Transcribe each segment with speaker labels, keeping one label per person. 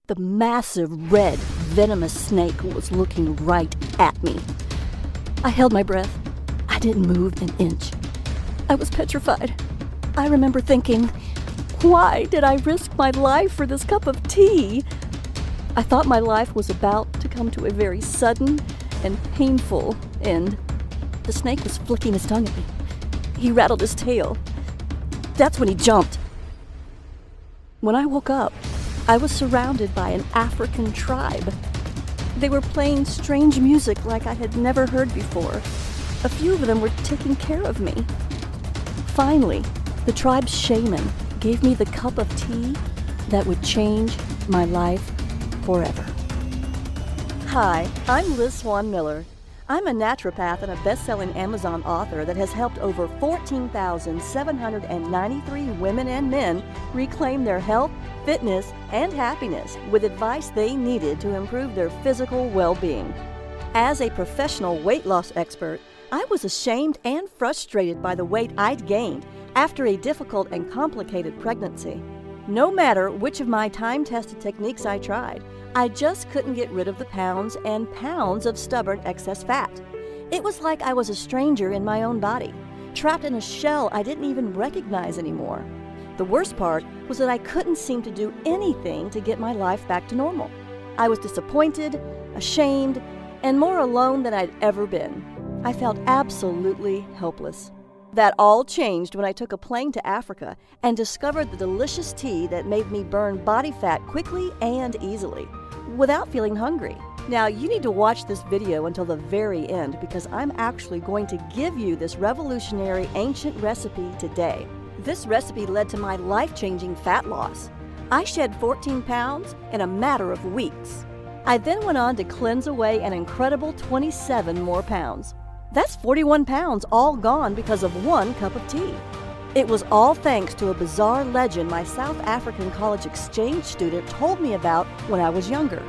Speaker 1: The massive, red, venomous snake was looking right at me. I held my breath. I didn't move an inch. I was petrified. I remember thinking, why did I risk my life for this cup of tea? I thought my life was about to come to a very sudden and painful end. The snake was flicking his tongue at me. He rattled his tail. That's when he jumped. When I woke up, I was surrounded by an African tribe. They were playing strange music like I had never heard before. A few of them were taking care of me. Finally, the tribe's shaman gave me the cup of tea that would change my life forever. Hi, I'm Liz Swan Miller. I'm a naturopath and a best-selling Amazon author that has helped over 14,793 women and men reclaim their health, fitness, and happiness with advice they needed to improve their physical well-being. As a professional weight loss expert, I was ashamed and frustrated by the weight I'd gained after a difficult and complicated pregnancy. No matter which of my time-tested techniques I tried, I just couldn't get rid of the pounds and pounds of stubborn excess fat. It was like I was a stranger in my own body, trapped in a shell I didn't even recognize anymore. The worst part was that I couldn't seem to do anything to get my life back to normal. I was disappointed, ashamed, and more alone than I'd ever been. I felt absolutely helpless. That all changed when I took a plane to Africa and discovered the delicious tea that made me burn body fat quickly and easily, without feeling hungry. Now, you need to watch this video until the very end because I'm actually going to give you this revolutionary ancient recipe today. This recipe led to my life-changing fat loss. I shed 14 pounds in a matter of weeks. I then went on to cleanse away an incredible 27 more pounds. That's 41 pounds all gone because of one cup of tea. It was all thanks to a bizarre legend my South African college exchange student told me about when I was younger.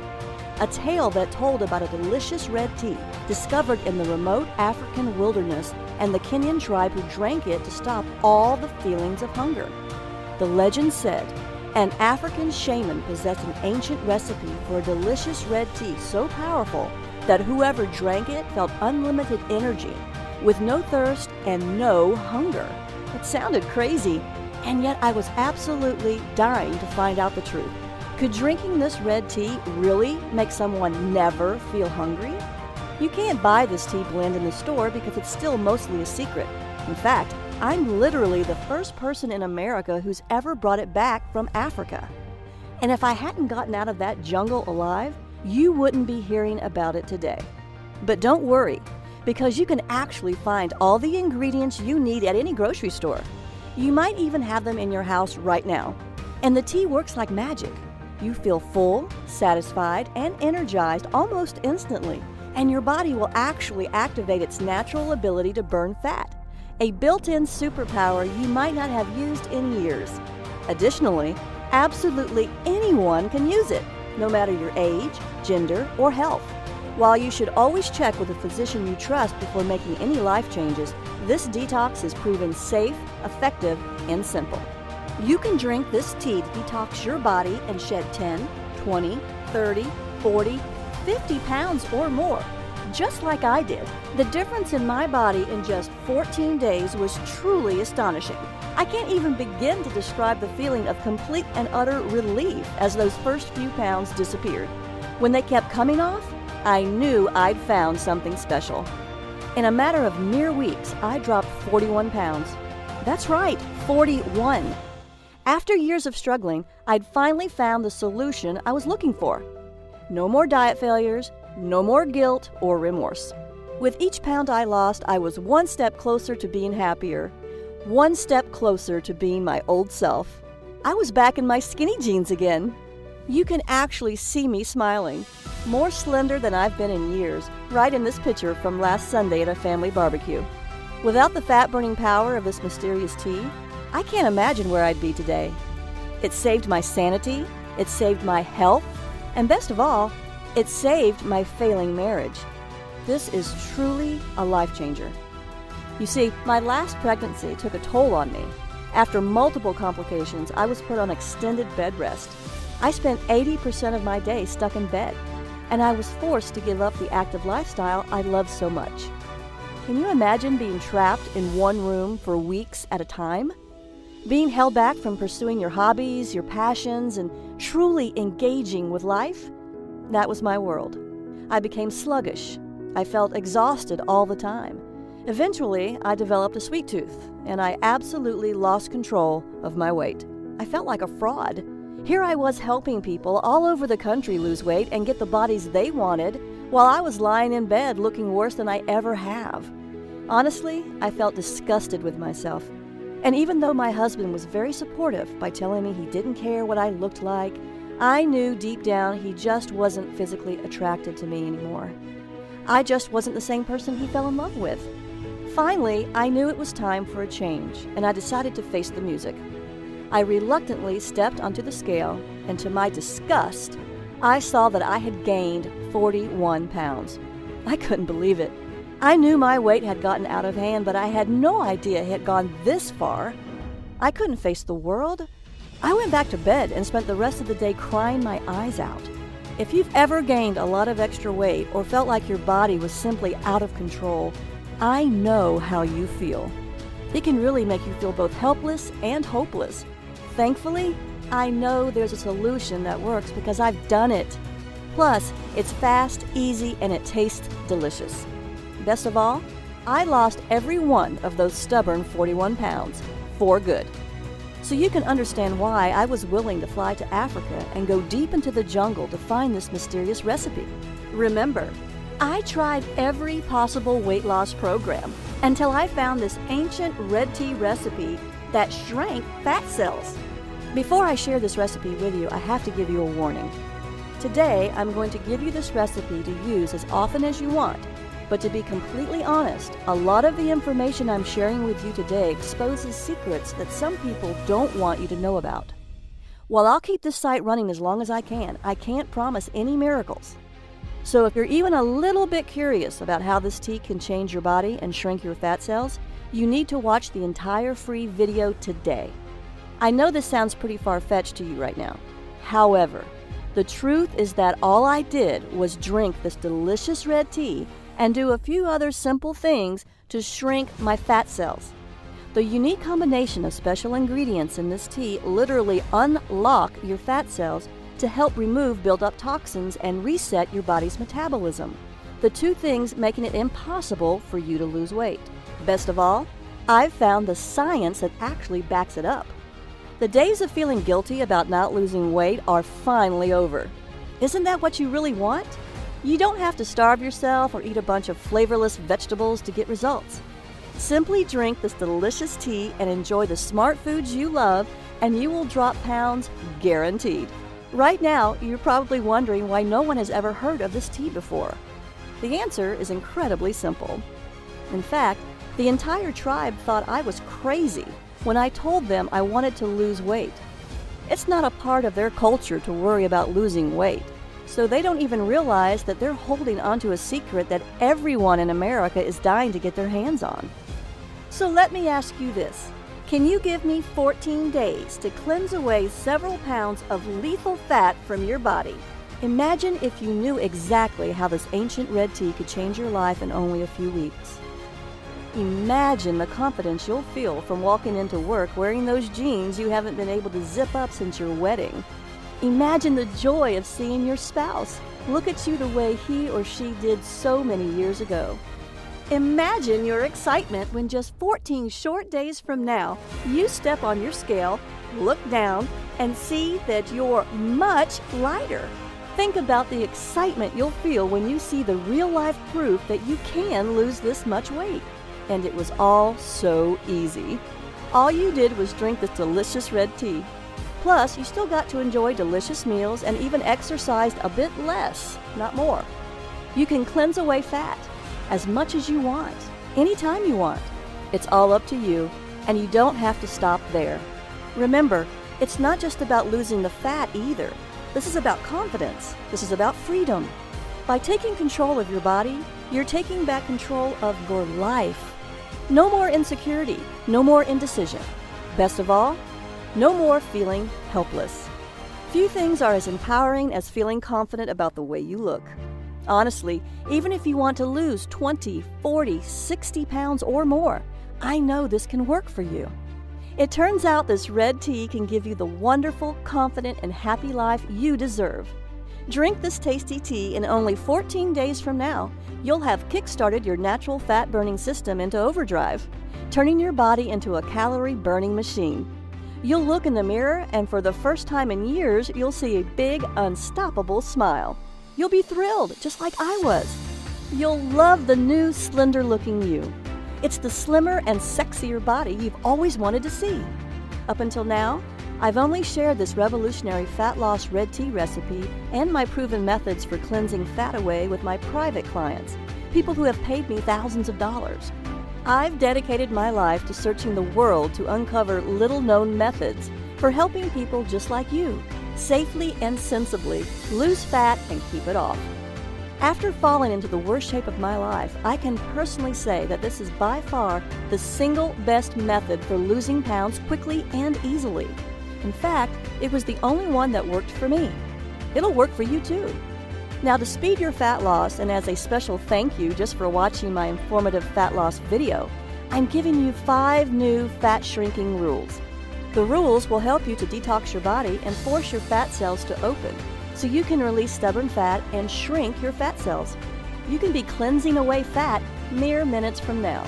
Speaker 1: A tale that told about a delicious red tea discovered in the remote African wilderness and the Kenyan tribe who drank it to stop all the feelings of hunger. The legend said an African shaman possessed an ancient recipe for a delicious red tea so powerful that whoever drank it felt unlimited energy, with no thirst and no hunger. It sounded crazy, and yet I was absolutely dying to find out the truth. Could drinking this red tea really make someone never feel hungry? You can't buy this tea blend in the store because it's still mostly a secret. In fact, I'm literally the first person in America who's ever brought it back from Africa. And if I hadn't gotten out of that jungle alive, you wouldn't be hearing about it today. But don't worry, because you can actually find all the ingredients you need at any grocery store. You might even have them in your house right now. And the tea works like magic. You feel full, satisfied, and energized almost instantly, and your body will actually activate its natural ability to burn fat, a built-in superpower you might not have used in years. Additionally, absolutely anyone can use it, no matter your age, gender, or health. While you should always check with a physician you trust before making any life changes, this detox is proven safe, effective, and simple. You can drink this tea to detox your body and shed 10, 20, 30, 40, 50 pounds or more, just like I did. The difference in my body in just 14 days was truly astonishing. I can't even begin to describe the feeling of complete and utter relief as those first few pounds disappeared. When they kept coming off, I knew I'd found something special. In a matter of mere weeks, I dropped 41 pounds. That's right, 41. After years of struggling, I'd finally found the solution I was looking for. No more diet failures, no more guilt or remorse. With each pound I lost, I was one step closer to being happier, one step closer to being my old self. I was back in my skinny jeans again. You can actually see me smiling, more slender than I've been in years, right in this picture from last Sunday at a family barbecue. Without the fat-burning power of this mysterious tea, I can't imagine where I'd be today. It saved my sanity, it saved my health, and best of all, it saved my failing marriage. This is truly a life changer. You see, my last pregnancy took a toll on me. After multiple complications, I was put on extended bed rest. I spent 80% of my day stuck in bed, and I was forced to give up the active lifestyle I loved so much. Can you imagine being trapped in one room for weeks at a time? Being held back from pursuing your hobbies, your passions, and truly engaging with life? That was my world. I became sluggish. I felt exhausted all the time. Eventually, I developed a sweet tooth, and I absolutely lost control of my weight. I felt like a fraud. Here I was helping people all over the country lose weight and get the bodies they wanted, while I was lying in bed looking worse than I ever have. Honestly, I felt disgusted with myself. And even though my husband was very supportive by telling me he didn't care what I looked like, I knew deep down he just wasn't physically attracted to me anymore. I just wasn't the same person he fell in love with. Finally, I knew it was time for a change, and I decided to face the music. I reluctantly stepped onto the scale, and to my disgust, I saw that I had gained 41 pounds. I couldn't believe it. I knew my weight had gotten out of hand, but I had no idea it had gone this far. I couldn't face the world. I went back to bed and spent the rest of the day crying my eyes out. If you've ever gained a lot of extra weight or felt like your body was simply out of control, I know how you feel. It can really make you feel both helpless and hopeless. Thankfully, I know there's a solution that works because I've done it. Plus, it's fast, easy, and it tastes delicious. Best of all, I lost every one of those stubborn 41 pounds for good. So you can understand why I was willing to fly to Africa and go deep into the jungle to find this mysterious recipe. Remember, I tried every possible weight loss program until I found this ancient red tea recipe that shrank fat cells. Before I share this recipe with you, I have to give you a warning. Today, I'm going to give you this recipe to use as often as you want. But to be completely honest, a lot of the information I'm sharing with you today exposes secrets that some people don't want you to know about. While I'll keep this site running as long as I can't promise any miracles. So if you're even a little bit curious about how this tea can change your body and shrink your fat cells, you need to watch the entire free video today. I know this sounds pretty far-fetched to you right now. However, the truth is that all I did was drink this delicious red tea and do a few other simple things to shrink my fat cells. The unique combination of special ingredients in this tea literally unlock your fat cells to help remove built-up toxins and reset your body's metabolism, the two things making it impossible for you to lose weight. Best of all, I've found the science that actually backs it up. The days of feeling guilty about not losing weight are finally over. Isn't that what you really want? You don't have to starve yourself or eat a bunch of flavorless vegetables to get results. Simply drink this delicious tea and enjoy the smart foods you love, and you will drop pounds guaranteed. Right now, you're probably wondering why no one has ever heard of this tea before. The answer is incredibly simple. In fact, the entire tribe thought I was crazy when I told them I wanted to lose weight. It's not a part of their culture to worry about losing weight. So they don't even realize that they're holding onto a secret that everyone in America is dying to get their hands on. So let me ask you this. Can you give me 14 days to cleanse away several pounds of lethal fat from your body? Imagine if you knew exactly how this ancient red tea could change your life in only a few weeks. Imagine the confidence you'll feel from walking into work wearing those jeans you haven't been able to zip up since your wedding. Imagine the joy of seeing your spouse look at you the way he or she did so many years ago. Imagine your excitement when just 14 short days from now, you step on your scale, look down, and see that you're much lighter. Think about the excitement you'll feel when you see the real-life proof that you can lose this much weight. And it was all so easy. All you did was drink this delicious red tea. Plus, you still got to enjoy delicious meals and even exercised a bit less, not more. You can cleanse away fat as much as you want, anytime you want. It's all up to you, and you don't have to stop there. Remember, it's not just about losing the fat either. This is about confidence. This is about freedom. By taking control of your body, you're taking back control of your life. No more insecurity, no more indecision. Best of all, no more feeling helpless. Few things are as empowering as feeling confident about the way you look. Honestly, even if you want to lose 20, 40, 60 pounds or more, I know this can work for you. It turns out this red tea can give you the wonderful, confident, and happy life you deserve. Drink this tasty tea and only 14 days from now, you'll have kick-started your natural fat-burning system into overdrive, turning your body into a calorie-burning machine. You'll look in the mirror, and for the first time in years, you'll see a big, unstoppable smile. You'll be thrilled, just like I was. You'll love the new, slender-looking you. It's the slimmer and sexier body you've always wanted to see. Up until now, I've only shared this revolutionary fat loss red tea recipe and my proven methods for cleansing fat away with my private clients, people who have paid me thousands of dollars. I've dedicated my life to searching the world to uncover little-known methods for helping people just like you safely and sensibly lose fat and keep it off. After falling into the worst shape of my life, I can personally say that this is by far the single best method for losing pounds quickly and easily. In fact, it was the only one that worked for me. It'll work for you too. Now, to speed your fat loss, and as a special thank you just for watching my informative fat loss video, I'm giving you 5 new fat shrinking rules. The rules will help you to detox your body and force your fat cells to open, so you can release stubborn fat and shrink your fat cells. You can be cleansing away fat mere minutes from now.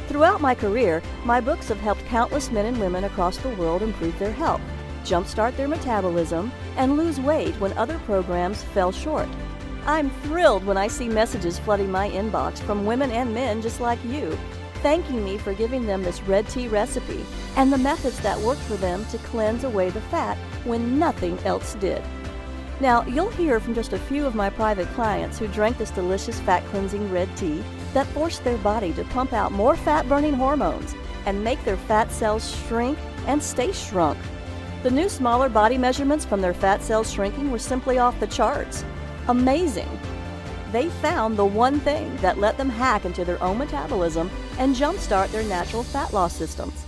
Speaker 1: Throughout my career, my books have helped countless men and women across the world improve their health, jumpstart their metabolism, and lose weight when other programs fell short. I'm thrilled when I see messages flooding my inbox from women and men just like you, thanking me for giving them this red tea recipe and the methods that worked for them to cleanse away the fat when nothing else did. Now, you'll hear from just a few of my private clients who drank this delicious fat-cleansing red tea that forced their body to pump out more fat-burning hormones and make their fat cells shrink and stay shrunk. The new smaller body measurements from their fat cells shrinking were simply off the charts. Amazing! They found the one thing that let them hack into their own metabolism and jumpstart their natural fat loss systems.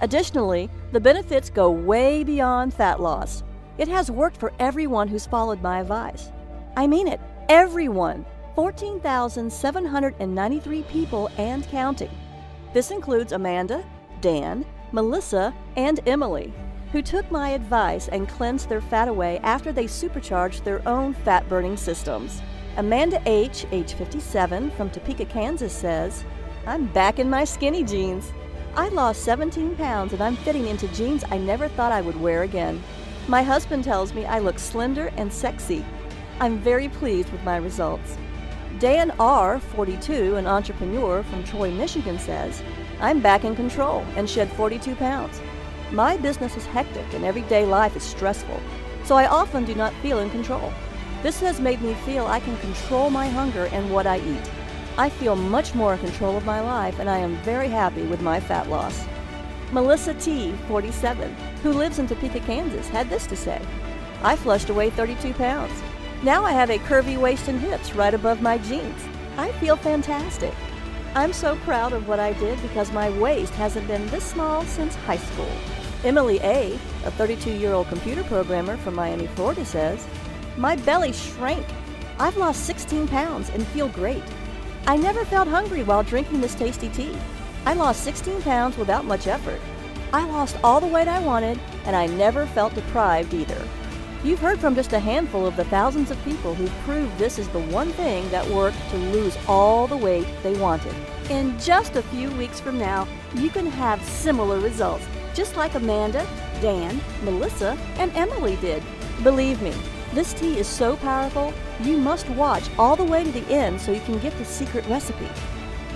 Speaker 1: Additionally, the benefits go way beyond fat loss. It has worked for everyone who's followed my advice. I mean it, everyone! 14,793 people and counting. This includes Amanda, Dan, Melissa, and Emily, who took my advice and cleansed their fat away after they supercharged their own fat-burning systems. Amanda H., age 57, from Topeka, Kansas says, "I'm back in my skinny jeans. I lost 17 pounds and I'm fitting into jeans I never thought I would wear again. My husband tells me I look slender and sexy. I'm very pleased with my results." Dan R., 42, an entrepreneur from Troy, Michigan says, "I'm back in control and shed 42 pounds. My business is hectic and everyday life is stressful, so I often do not feel in control. This has made me feel I can control my hunger and what I eat. I feel much more in control of my life and I am very happy with my fat loss." Melissa T., 47, who lives in Topeka, Kansas, had this to say, "I flushed away 32 pounds. Now I have a curvy waist and hips right above my jeans. I feel fantastic. I'm so proud of what I did because my waist hasn't been this small since high school." Emily A., a 32-year-old computer programmer from Miami, Florida, says, "My belly shrank. I've lost 16 pounds and feel great. I never felt hungry while drinking this tasty tea. I lost 16 pounds without much effort. I lost all the weight I wanted, and I never felt deprived either." You've heard from just a handful of the thousands of people who've proved this is the one thing that worked to lose all the weight they wanted. In just a few weeks from now, you can have similar results, just like Amanda, Dan, Melissa, and Emily did. Believe me, this tea is so powerful, you must watch all the way to the end so you can get the secret recipe.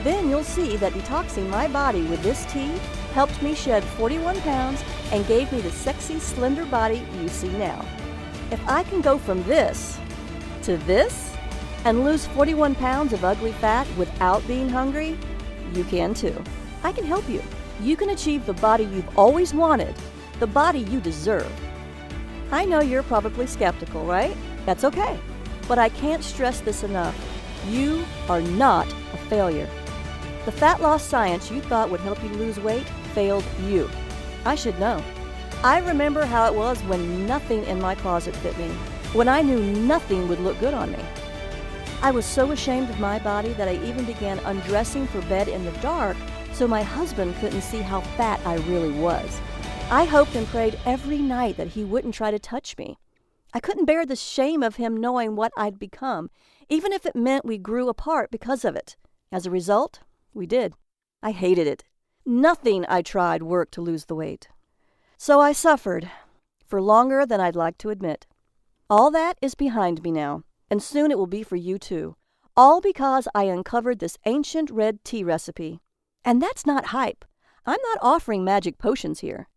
Speaker 1: Then you'll see that detoxing my body with this tea helped me shed 41 pounds and gave me the sexy, slender body you see now. If I can go from this to this and lose 41 pounds of ugly fat without being hungry, you can too. I can help you. You can achieve the body you've always wanted, the body you deserve. I know you're probably skeptical, right? That's okay. But I can't stress this enough. You are not a failure. The fat loss science you thought would help you lose weight failed you. I should know. I remember how it was when nothing in my closet fit me, when I knew nothing would look good on me. I was so ashamed of my body that I even began undressing for bed in the dark so my husband couldn't see how fat I really was. I hoped and prayed every night that he wouldn't try to touch me. I couldn't bear the shame of him knowing what I'd become, even if it meant we grew apart because of it. As a result, we did. I hated it. Nothing I tried worked to lose the weight. So I suffered, for longer than I'd like to admit. All that is behind me now, and soon it will be for you too. All because I uncovered this ancient red tea recipe. And that's not hype. I'm not offering magic potions here.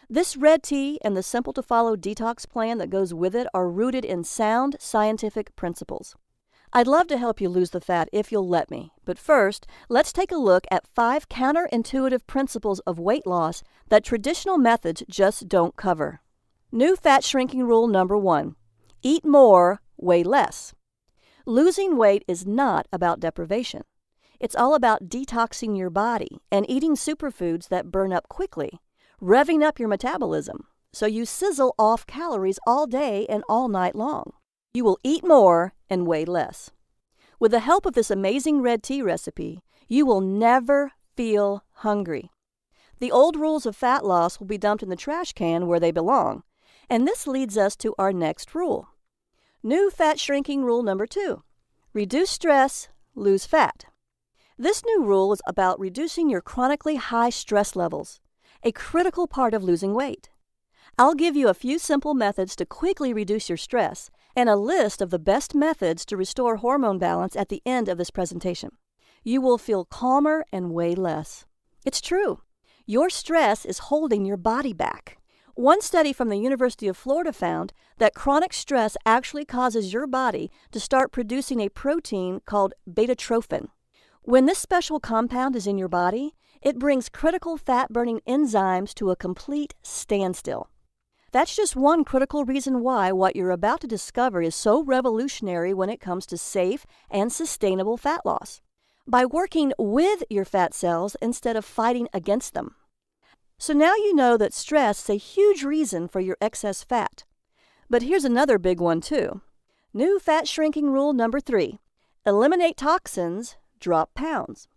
Speaker 1: This red tea and the simple-to-follow detox plan that goes with it are rooted in sound scientific principles. I'd love to help you lose the fat if you'll let me, but first, let's take a look at 5 counterintuitive principles of weight loss that traditional methods just don't cover. New fat shrinking rule number 1. Eat more, weigh less. Losing weight is not about deprivation. It's all about detoxing your body and eating superfoods that burn up quickly, revving up your metabolism so you sizzle off calories all day and all night long. You will eat more and weigh less. With the help of this amazing red tea recipe, you will never feel hungry. The old rules of fat loss will be dumped in the trash can where they belong. And this leads us to our next rule. New fat shrinking rule number 2. Reduce stress, lose fat. This new rule is about reducing your chronically high stress levels, a critical part of losing weight. I'll give you a few simple methods to quickly reduce your stress and a list of the best methods to restore hormone balance at the end of this presentation. You will feel calmer and weigh less. It's true. Your stress is holding your body back. One study from the University of Florida found that chronic stress actually causes your body to start producing a protein called beta-trophin. When this special compound is in your body, it brings critical fat-burning enzymes to a complete standstill. That's just one critical reason why what you're about to discover is so revolutionary when it comes to safe and sustainable fat loss. By working with your fat cells instead of fighting against them. So now you know that stress is a huge reason for your excess fat. But here's another big one too. New fat shrinking rule number 3. Eliminate toxins, drop pounds.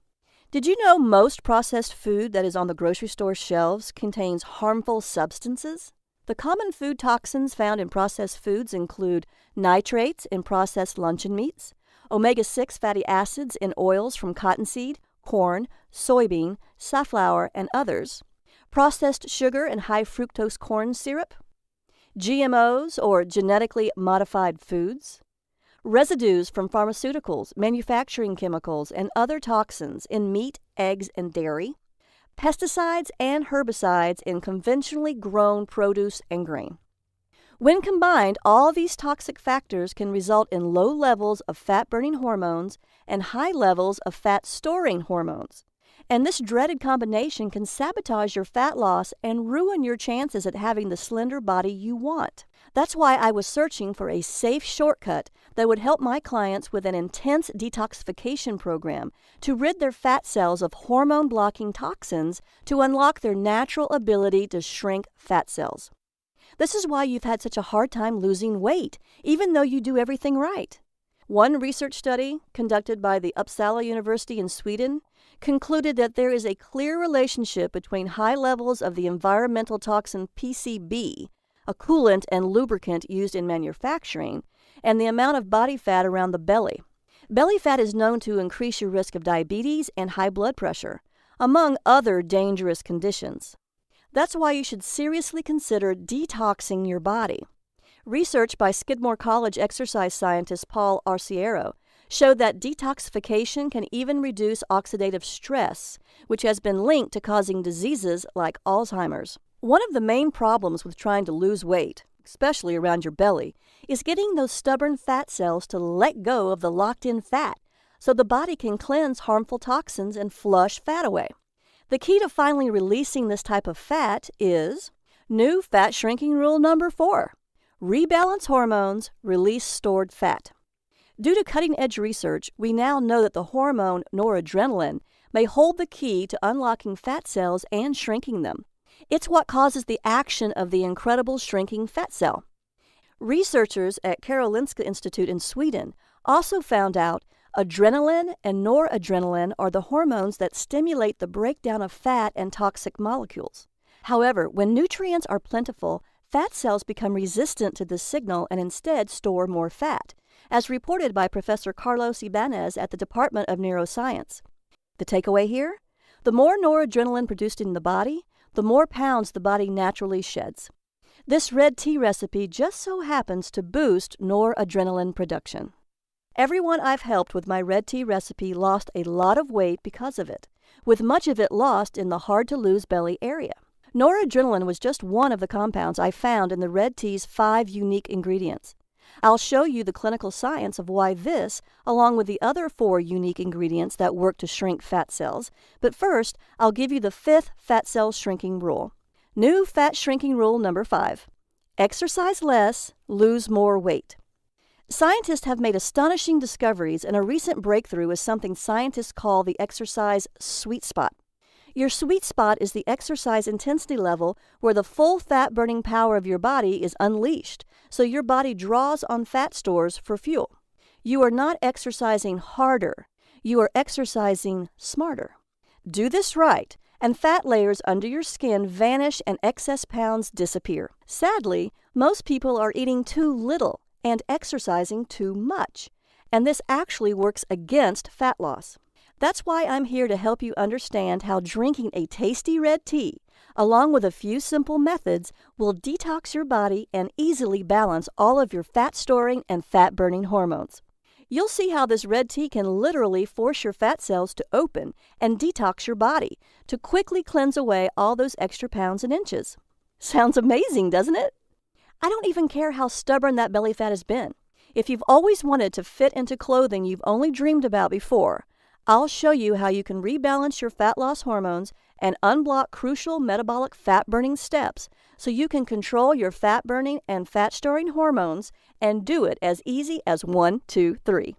Speaker 1: Did you know most processed food that is on the grocery store shelves contains harmful substances? The common food toxins found in processed foods include nitrates in processed luncheon meats, omega-6 fatty acids in oils from cottonseed, corn, soybean, safflower, and others, processed sugar and high fructose corn syrup, GMOs or genetically modified foods, residues from pharmaceuticals, manufacturing chemicals, and other toxins in meat, eggs, and dairy, pesticides and herbicides in conventionally grown produce and grain. When combined, all these toxic factors can result in low levels of fat-burning hormones and high levels of fat-storing hormones. And this dreaded combination can sabotage your fat loss and ruin your chances at having the slender body you want. That's why I was searching for a safe shortcut that would help my clients with an intense detoxification program to rid their fat cells of hormone-blocking toxins to unlock their natural ability to shrink fat cells. This is why you've had such a hard time losing weight, even though you do everything right. One research study conducted by the Uppsala University in Sweden concluded that there is a clear relationship between high levels of the environmental toxin PCB, a coolant and lubricant used in manufacturing, and the amount of body fat around the belly. Belly fat is known to increase your risk of diabetes and high blood pressure, among other dangerous conditions. That's why you should seriously consider detoxing your body. Research by Skidmore College exercise scientist Paul Arciero showed that detoxification can even reduce oxidative stress, which has been linked to causing diseases like Alzheimer's. One of the main problems with trying to lose weight, especially around your belly, is getting those stubborn fat cells to let go of the locked-in fat so the body can cleanse harmful toxins and flush fat away. The key to finally releasing this type of fat is new fat shrinking rule number 4. Rebalance hormones, release stored fat. Due to cutting-edge research, we now know that the hormone noradrenaline may hold the key to unlocking fat cells and shrinking them. It's what causes the action of the incredible shrinking fat cell. Researchers at Karolinska Institute in Sweden also found out adrenaline and noradrenaline are the hormones that stimulate the breakdown of fat and toxic molecules. However, when nutrients are plentiful, fat cells become resistant to this signal and instead store more fat, as reported by Professor Carlos Ibanez at the Department of Neuroscience. The takeaway here? The more noradrenaline produced in the body, the more pounds the body naturally sheds. This red tea recipe just so happens to boost noradrenaline production. Everyone I've helped with my red tea recipe lost a lot of weight because of it, with much of it lost in the hard-to-lose belly area. Noradrenaline was just one of the compounds I found in the red tea's 5 unique ingredients. I'll show you the clinical science of why this, along with the other 4 unique ingredients that work to shrink fat cells, but first, I'll give you the 5th fat cell shrinking rule. New fat shrinking rule number 5. Exercise less, lose more weight. Scientists have made astonishing discoveries, and a recent breakthrough is something scientists call the exercise sweet spot. Your sweet spot is the exercise intensity level where the full fat-burning power of your body is unleashed, so your body draws on fat stores for fuel. You are not exercising harder, you are exercising smarter. Do this right, and fat layers under your skin vanish and excess pounds disappear. Sadly, most people are eating too little and exercising too much, and this actually works against fat loss. That's why I'm here to help you understand how drinking a tasty red tea, along with a few simple methods, will detox your body and easily balance all of your fat-storing and fat-burning hormones. You'll see how this red tea can literally force your fat cells to open and detox your body to quickly cleanse away all those extra pounds and inches. Sounds amazing, doesn't it? I don't even care how stubborn that belly fat has been. If you've always wanted to fit into clothing you've only dreamed about before, I'll show you how you can rebalance your fat loss hormones and unblock crucial metabolic fat-burning steps so you can control your fat-burning and fat-storing hormones and do it as easy as 1, 2, 3.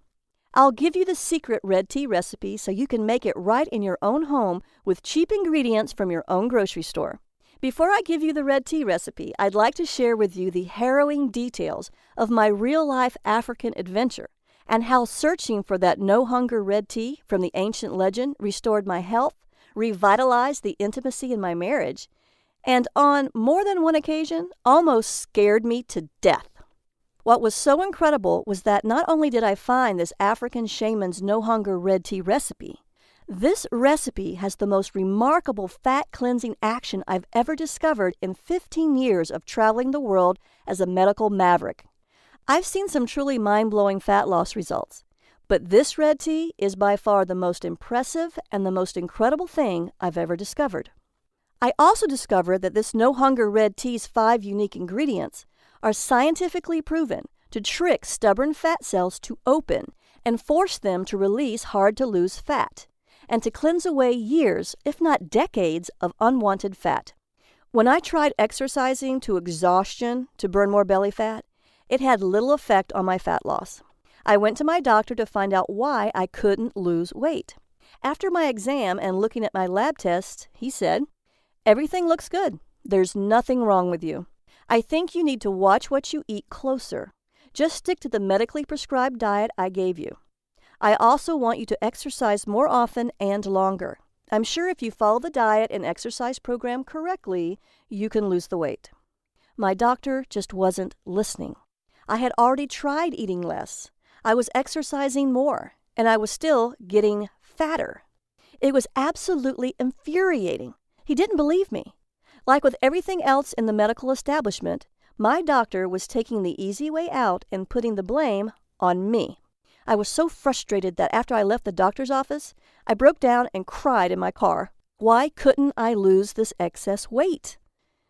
Speaker 1: I'll give you the secret red tea recipe so you can make it right in your own home with cheap ingredients from your own grocery store. Before I give you the red tea recipe, I'd like to share with you the harrowing details of my real-life African adventure and how searching for that no-hunger red tea from the ancient legend restored my health, revitalized the intimacy in my marriage, and on more than one occasion, almost scared me to death. What was so incredible was that not only did I find this African shaman's no-hunger red tea recipe, this recipe has the most remarkable fat-cleansing action I've ever discovered in 15 years of traveling the world as a medical maverick. I've seen some truly mind-blowing fat loss results, but this red tea is by far the most impressive and the most incredible thing I've ever discovered. I also discovered that this no-hunger red tea's 5 unique ingredients are scientifically proven to trick stubborn fat cells to open and force them to release hard-to-lose fat, and to cleanse away years, if not decades, of unwanted fat. When I tried exercising to exhaustion to burn more belly fat, it had little effect on my fat loss. I went to my doctor to find out why I couldn't lose weight. After my exam and looking at my lab tests, he said, "Everything looks good. There's nothing wrong with you. I think you need to watch what you eat closer. Just stick to the medically prescribed diet I gave you. I also want you to exercise more often and longer. I'm sure if you follow the diet and exercise program correctly, you can lose the weight." My doctor just wasn't listening. I had already tried eating less. I was exercising more, and I was still getting fatter. It was absolutely infuriating. He didn't believe me. Like with everything else in the medical establishment, my doctor was taking the easy way out and putting the blame on me. I was so frustrated that after I left the doctor's office, I broke down and cried in my car. Why couldn't I lose this excess weight?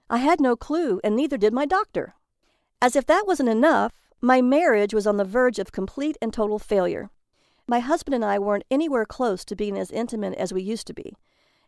Speaker 1: I had no clue, and neither did my doctor. As if that wasn't enough, my marriage was on the verge of complete and total failure. My husband and I weren't anywhere close to being as intimate as we used to be,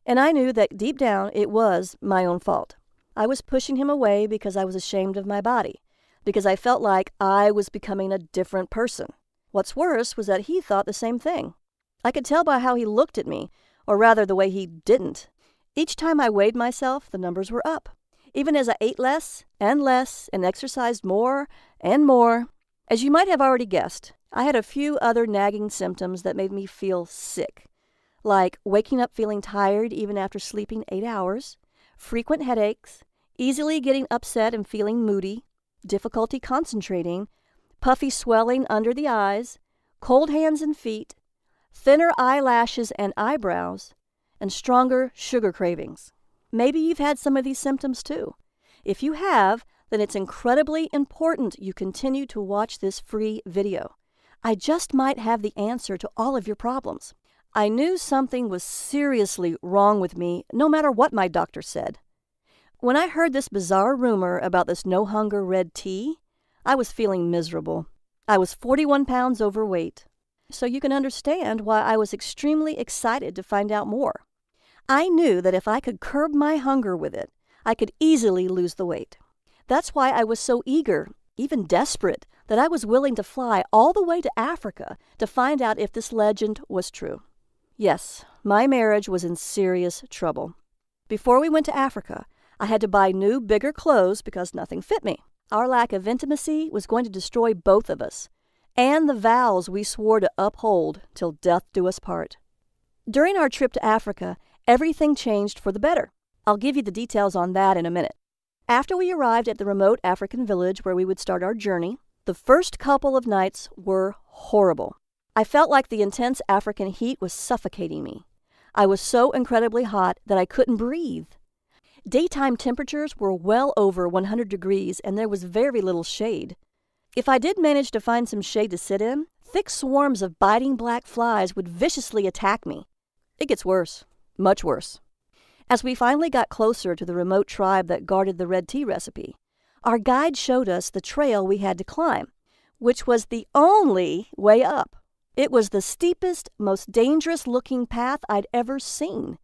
Speaker 1: and I knew that deep down it was my own fault. I was pushing him away because I was ashamed of my body, because I felt like I was becoming a different person. What's worse was that he thought the same thing. I could tell by how he looked at me, or rather the way he didn't. Each time I weighed myself, the numbers were up, even as I ate less and exercised more and more. As you might have already guessed, I had a few other nagging symptoms that made me feel sick, like waking up feeling tired even after sleeping 8 hours, frequent headaches, easily getting upset and feeling moody, difficulty concentrating, puffy swelling under the eyes, cold hands and feet, thinner eyelashes and eyebrows, and stronger sugar cravings. Maybe you've had some of these symptoms too. If you have, then it's incredibly important you continue to watch this free video. I just might have the answer to all of your problems. I knew something was seriously wrong with me, no matter what my doctor said. When I heard this bizarre rumor about this no-hunger red tea, I was feeling miserable. I was 41 pounds overweight, so you can understand why I was extremely excited to find out more. I knew that if I could curb my hunger with it, I could easily lose the weight. That's why I was so eager, even desperate, that I was willing to fly all the way to Africa to find out if this legend was true. Yes, my marriage was in serious trouble. Before we went to Africa, I had to buy new, bigger clothes because nothing fit me. Our lack of intimacy was going to destroy both of us, and the vows we swore to uphold till death do us part. During our trip to Africa, everything changed for the better. I'll give you the details on that in a minute. After we arrived at the remote African village where we would start our journey, the first couple of nights were horrible. I felt like the intense African heat was suffocating me. I was so incredibly hot that I couldn't breathe. Daytime temperatures were well over 100 degrees and there was very little shade. If I did manage to find some shade to sit in, thick swarms of biting black flies would viciously attack me. It gets worse, much worse. As we finally got closer to the remote tribe that guarded the red tea recipe, our guide showed us the trail we had to climb, which was the only way up. It was the steepest, most dangerous-looking path I'd ever seen.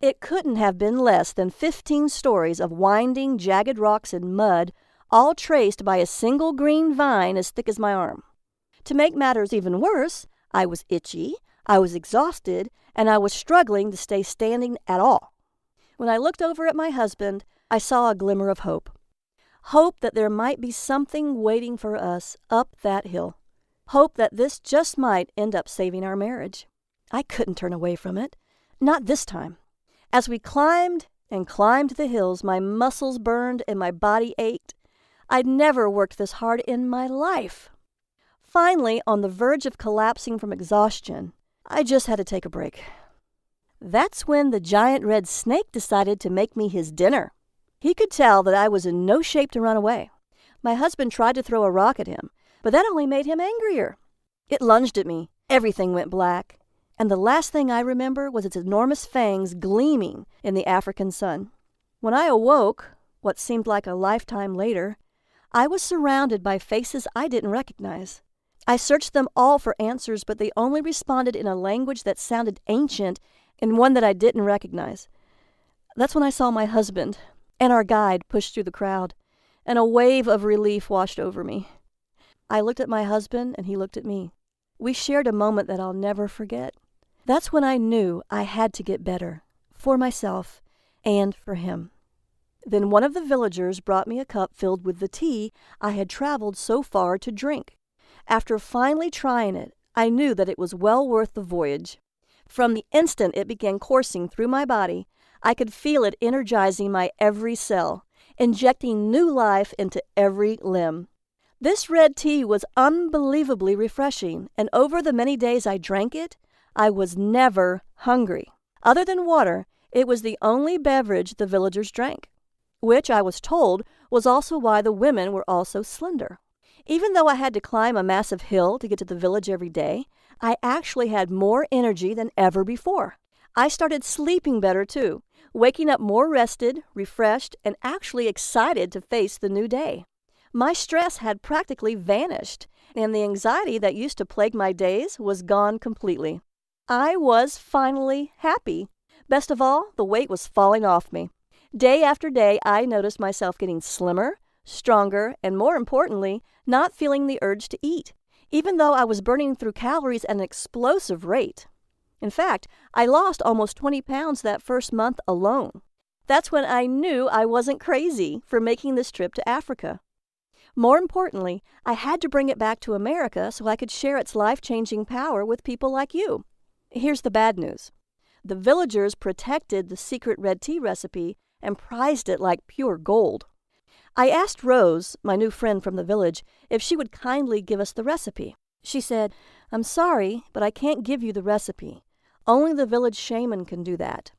Speaker 1: It couldn't have been less than 15 stories of winding, jagged rocks and mud, all traced by a single green vine as thick as my arm. To make matters even worse, I was itchy, I was exhausted, and I was struggling to stay standing at all. When I looked over at my husband, I saw a glimmer of hope. Hope that there might be something waiting for us up that hill. Hope that this just might end up saving our marriage. I couldn't turn away from it. Not this time. As we climbed and climbed the hills, my muscles burned and my body ached. I'd never worked this hard in my life. Finally, on the verge of collapsing from exhaustion, I just had to take a break. That's when the giant red snake decided to make me his dinner. He could tell that I was in no shape to run away. My husband tried to throw a rock at him, but that only made him angrier. It lunged at me. Everything went black. And the last thing I remember was its enormous fangs gleaming in the African sun. When I awoke, what seemed like a lifetime later, I was surrounded by faces I didn't recognize. I searched them all for answers, but they only responded in a language that sounded ancient and one that I didn't recognize. That's when I saw my husband and our guide push through the crowd, and a wave of relief washed over me. I looked at my husband, and he looked at me. We shared a moment that I'll never forget. That's when I knew I had to get better, for myself and for him. Then one of the villagers brought me a cup filled with the tea I had traveled so far to drink. After finally trying it, I knew that it was well worth the voyage. From the instant it began coursing through my body, I could feel it energizing my every cell, injecting new life into every limb. This red tea was unbelievably refreshing, and over the many days I drank it, I was never hungry. Other than water, it was the only beverage the villagers drank, which I was told was also why the women were all so slender. Even though I had to climb a massive hill to get to the village every day, I actually had more energy than ever before. I started sleeping better too, waking up more rested, refreshed, and actually excited to face the new day. My stress had practically vanished, and the anxiety that used to plague my days was gone completely. I was finally happy. Best of all, the weight was falling off me. Day after day, I noticed myself getting slimmer, stronger, and more importantly, not feeling the urge to eat, even though I was burning through calories at an explosive rate. In fact, I lost almost 20 pounds that first month alone. That's when I knew I wasn't crazy for making this trip to Africa. More importantly, I had to bring it back to America so I could share its life-changing power with people like you. Here's the bad news. The villagers protected the secret red tea recipe and prized it like pure gold. I asked Rose, my new friend from the village, if she would kindly give us the recipe. She said, "I'm sorry, but I can't give you the recipe. Only the village shaman can do that.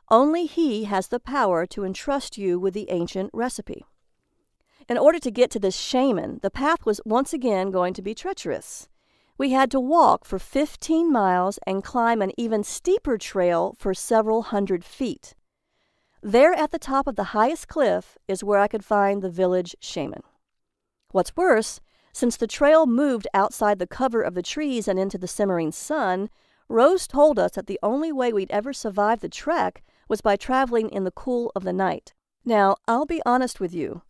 Speaker 1: Only he has the power to entrust you with the ancient recipe." In order to get to this shaman, the path was once again going to be treacherous. We had to walk for 15 miles and climb an even steeper trail for several hundred feet. There at the top of the highest cliff is where I could find the village shaman. What's worse, since the trail moved outside the cover of the trees and into the simmering sun, Rose told us that the only way we'd ever survive the trek was by traveling in the cool of the night. Now, I'll be honest with you.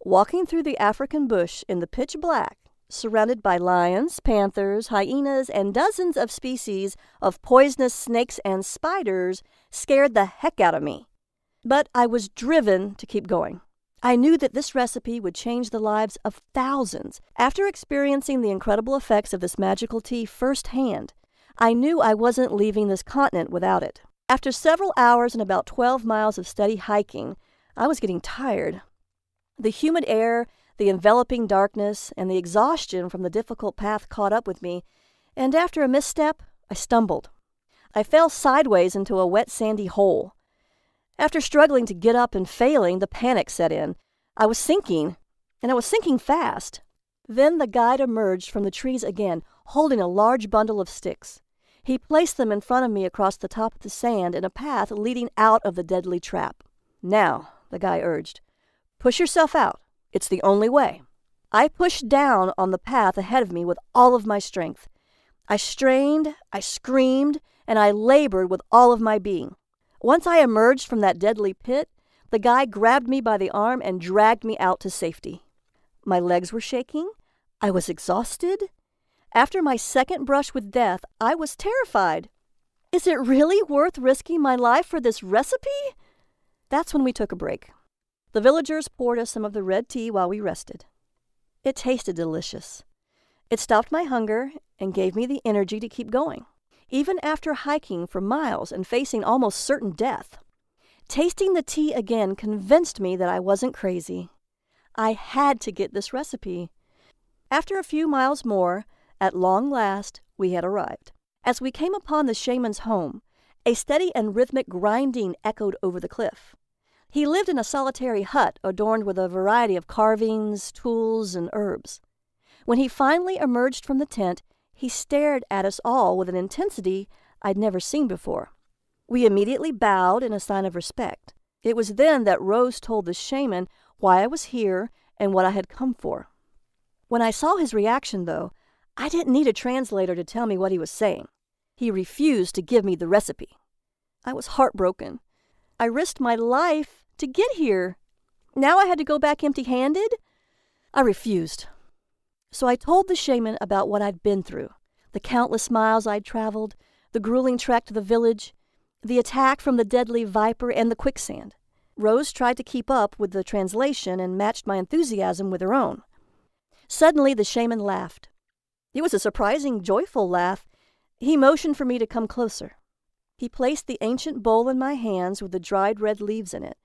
Speaker 1: Walking through the African bush in the pitch black, surrounded by lions, panthers, hyenas, and dozens of species of poisonous snakes and spiders scared the heck out of me. But I was driven to keep going. I knew that this recipe would change the lives of thousands. After experiencing the incredible effects of this magical tea firsthand, I knew I wasn't leaving this continent without it. After several hours and about 12 miles of steady hiking, I was getting tired. The humid air, the enveloping darkness, and the exhaustion from the difficult path caught up with me, and after a misstep, I stumbled. I fell sideways into a wet sandy hole. After struggling to get up and failing, the panic set in. I was sinking, and I was sinking fast. Then the guide emerged from the trees again, holding a large bundle of sticks. He placed them in front of me across the top of the sand in a path leading out of the deadly trap. "Now," the guy urged, "push yourself out. It's the only way." I pushed down on the path ahead of me with all of my strength. I strained, I screamed, and I labored with all of my being. Once I emerged from that deadly pit, the guy grabbed me by the arm and dragged me out to safety. My legs were shaking. I was exhausted. After my second brush with death, I was terrified. Is it really worth risking my life for this recipe? That's when we took a break. The villagers poured us some of the red tea while we rested. It tasted delicious. It stopped my hunger and gave me the energy to keep going, even after hiking for miles and facing almost certain death. Tasting the tea again convinced me that I wasn't crazy. I had to get this recipe. After a few miles more, at long last, we had arrived. As we came upon the shaman's home, a steady and rhythmic grinding echoed over the cliff. He lived in a solitary hut adorned with a variety of carvings, tools, and herbs. When he finally emerged from the tent, he stared at us all with an intensity I'd never seen before. We immediately bowed in a sign of respect. It was then that Rose told the shaman why I was here and what I had come for. When I saw his reaction, though, I didn't need a translator to tell me what he was saying. He refused to give me the recipe. I was heartbroken. I risked my life to get here. Now I had to go back empty-handed? I refused. So I told the shaman about what I'd been through, the countless miles I'd traveled, the grueling trek to the village, the attack from the deadly viper, and the quicksand. Rose tried to keep up with the translation and matched my enthusiasm with her own. Suddenly the shaman laughed. It was a surprising, joyful laugh. He motioned for me to come closer. He placed the ancient bowl in my hands with the dried red leaves in it,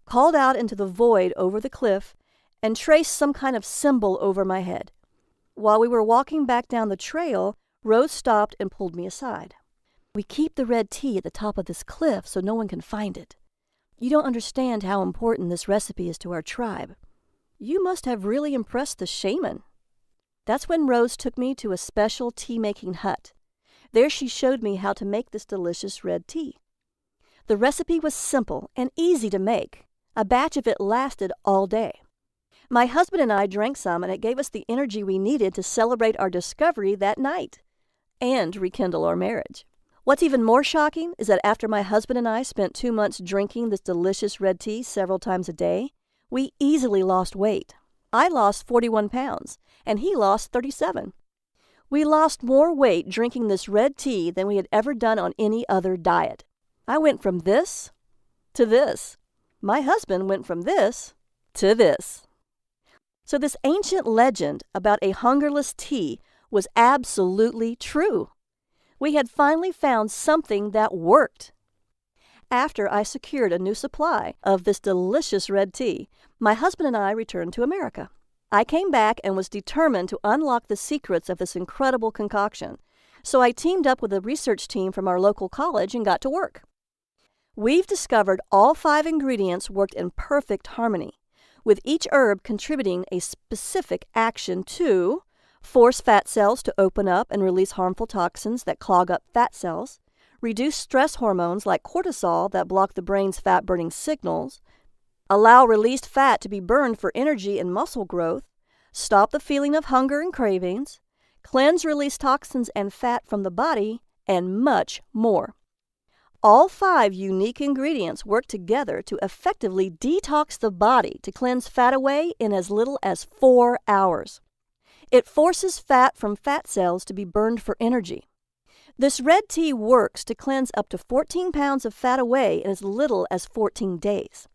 Speaker 1: called out into the void over the cliff, and traced some kind of symbol over my head. While we were walking back down the trail, Rose stopped and pulled me aside. "We keep the red tea at the top of this cliff so no one can find it. You don't understand how important this recipe is to our tribe. You must have really impressed the shaman." That's when Rose took me to a special tea-making hut. There she showed me how to make this delicious red tea. The recipe was simple and easy to make. A batch of it lasted all day. My husband and I drank some, and it gave us the energy we needed to celebrate our discovery that night and rekindle our marriage. What's even more shocking is that after my husband and I spent 2 months drinking this delicious red tea several times a day, we easily lost weight. I lost 41 pounds, and he lost 37. We lost more weight drinking this red tea than we had ever done on any other diet. I went from this to this. My husband went from this to this. So this ancient legend about a hungerless tea was absolutely true. We had finally found something that worked. After I secured a new supply of this delicious red tea, my husband and I returned to America. I came back and was determined to unlock the secrets of this incredible concoction, so I teamed up with a research team from our local college and got to work. We've discovered all 5 ingredients worked in perfect harmony, with each herb contributing a specific action to force fat cells to open up and release harmful toxins that clog up fat cells, reduce stress hormones like cortisol that block the brain's fat-burning signals, allow released fat to be burned for energy and muscle growth, stop the feeling of hunger and cravings, cleanse released toxins and fat from the body, and much more. All 5 unique ingredients work together to effectively detox the body to cleanse fat away in as little as 4 hours. It forces fat from fat cells to be burned for energy. This red tea works to cleanse up to 14 pounds of fat away in as little as 14 days.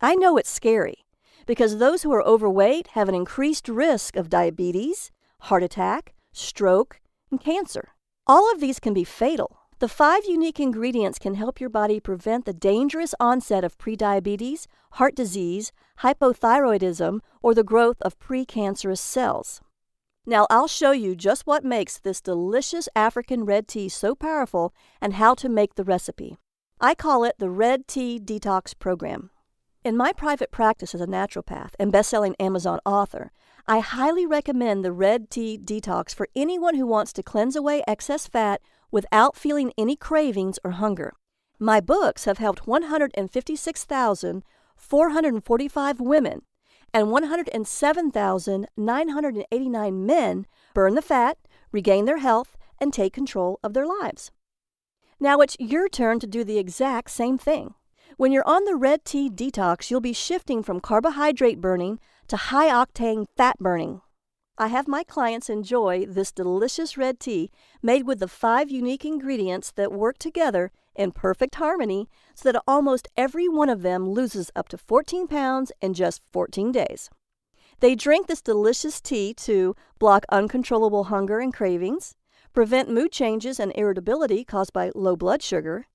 Speaker 1: I know it's scary because those who are overweight have an increased risk of diabetes, heart attack, stroke, and cancer. All of these can be fatal. The 5 unique ingredients can help your body prevent the dangerous onset of prediabetes, heart disease, hypothyroidism, or the growth of precancerous cells. Now I'll show you just what makes this delicious African red tea so powerful and how to make the recipe. I call it the Red Tea Detox program. In my private practice as a naturopath and best-selling Amazon author, I highly recommend the Red Tea Detox for anyone who wants to cleanse away excess fat without feeling any cravings or hunger. My books have helped 156,445 women and 107,989 men burn the fat, regain their health, and take control of their lives. Now it's your turn to do the exact same thing. When you're on the Red Tea Detox, you'll be shifting from carbohydrate burning to high-octane fat burning. I have my clients enjoy this delicious red tea made with the 5 unique ingredients that work together in perfect harmony so that almost every one of them loses up to 14 pounds in just 14 days. They drink this delicious tea to block uncontrollable hunger and cravings, prevent mood changes and irritability caused by low blood sugar,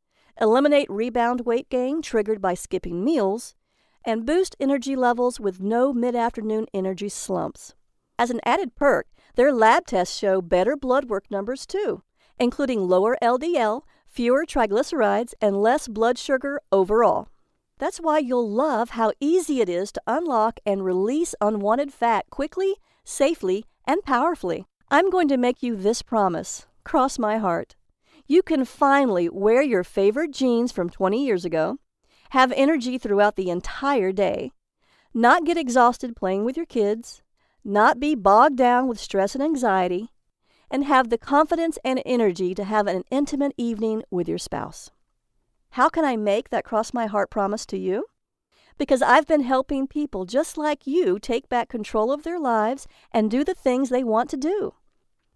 Speaker 1: eliminate rebound weight gain triggered by skipping meals, and boost energy levels with no mid-afternoon energy slumps. As an added perk, their lab tests show better blood work numbers too, including lower LDL, fewer triglycerides, and less blood sugar overall. That's why you'll love how easy it is to unlock and release unwanted fat quickly, safely, and powerfully. I'm going to make you this promise. Cross my heart. You can finally wear your favorite jeans from 20 years ago, have energy throughout the entire day, not get exhausted playing with your kids, not be bogged down with stress and anxiety, and have the confidence and energy to have an intimate evening with your spouse. How can I make that cross my heart promise to you? Because I've been helping people just like you take back control of their lives and do the things they want to do.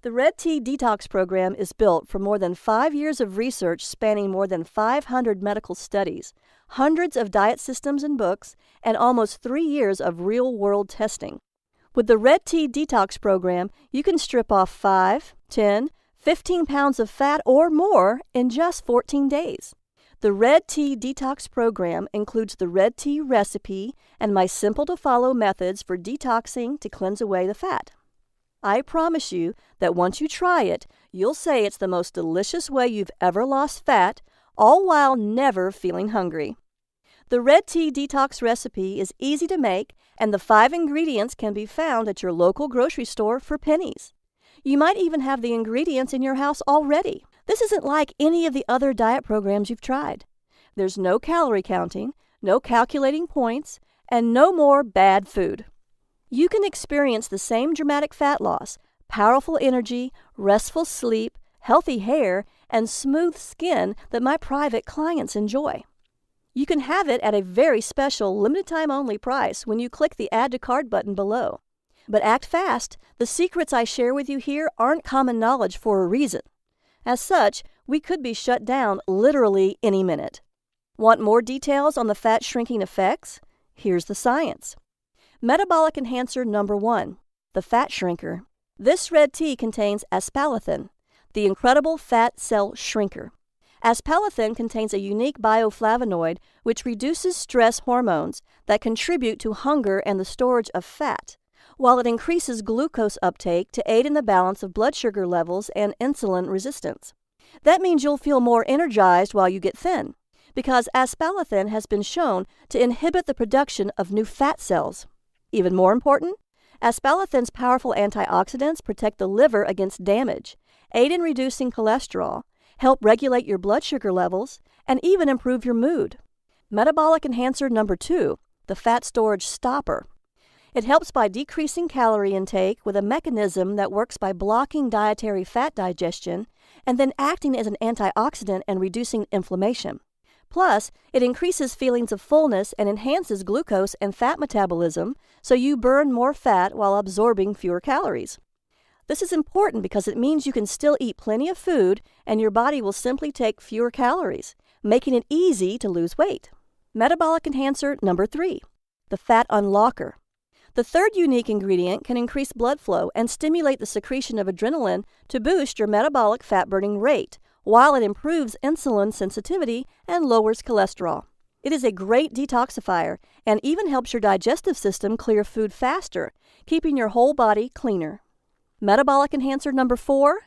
Speaker 1: The Red Tea Detox program is built from more than 5 years of research spanning more than 500 medical studies, hundreds of diet systems and books, and almost 3 years of real-world testing. With the Red Tea Detox program, you can strip off 5, 10, 15 pounds of fat or more in just 14 days. The Red Tea Detox program includes the red tea recipe and my simple-to-follow methods for detoxing to cleanse away the fat. I promise you that once you try it, you'll say it's the most delicious way you've ever lost fat, all while never feeling hungry. The Red Tea Detox recipe is easy to make, and the 5 ingredients can be found at your local grocery store for pennies. You might even have the ingredients in your house already. This isn't like any of the other diet programs you've tried. There's no calorie counting, no calculating points, and no more bad food. You can experience the same dramatic fat loss, powerful energy, restful sleep, healthy hair, and smooth skin that my private clients enjoy. You can have it at a very special limited time only price when you click the Add to Cart button below. But act fast. The secrets I share with you here aren't common knowledge for a reason. As such, we could be shut down literally any minute. Want more details on the fat shrinking effects? Here's the science. Metabolic enhancer number 1, the fat shrinker. This red tea contains aspartame, the incredible fat cell shrinker. Aspartame contains a unique bioflavonoid which reduces stress hormones that contribute to hunger and the storage of fat, while it increases glucose uptake to aid in the balance of blood sugar levels and insulin resistance. That means you'll feel more energized while you get thin, because aspartame has been shown to inhibit the production of new fat cells. Even more important, aspartame's powerful antioxidants protect the liver against damage, aid in reducing cholesterol, help regulate your blood sugar levels, and even improve your mood. Metabolic enhancer number 2, the fat storage stopper. It helps by decreasing calorie intake with a mechanism that works by blocking dietary fat digestion and then acting as an antioxidant and reducing inflammation. Plus, it increases feelings of fullness and enhances glucose and fat metabolism, so you burn more fat while absorbing fewer calories. This is important because it means you can still eat plenty of food and your body will simply take fewer calories, making it easy to lose weight. Metabolic enhancer number 3, the fat unlocker. The third unique ingredient can increase blood flow and stimulate the secretion of adrenaline to boost your metabolic fat-burning rate, while it improves insulin sensitivity and lowers cholesterol. It is a great detoxifier and even helps your digestive system clear food faster, keeping your whole body cleaner. Metabolic enhancer number 4,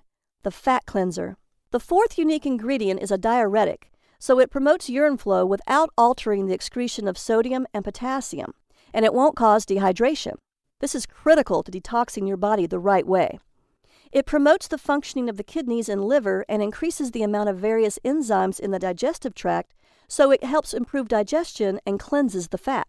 Speaker 1: the fat cleanser. The fourth unique ingredient is a diuretic, so it promotes urine flow without altering the excretion of sodium and potassium, and it won't cause dehydration. This is critical to detoxing your body the right way. It promotes the functioning of the kidneys and liver and increases the amount of various enzymes in the digestive tract, so it helps improve digestion and cleanses the fat.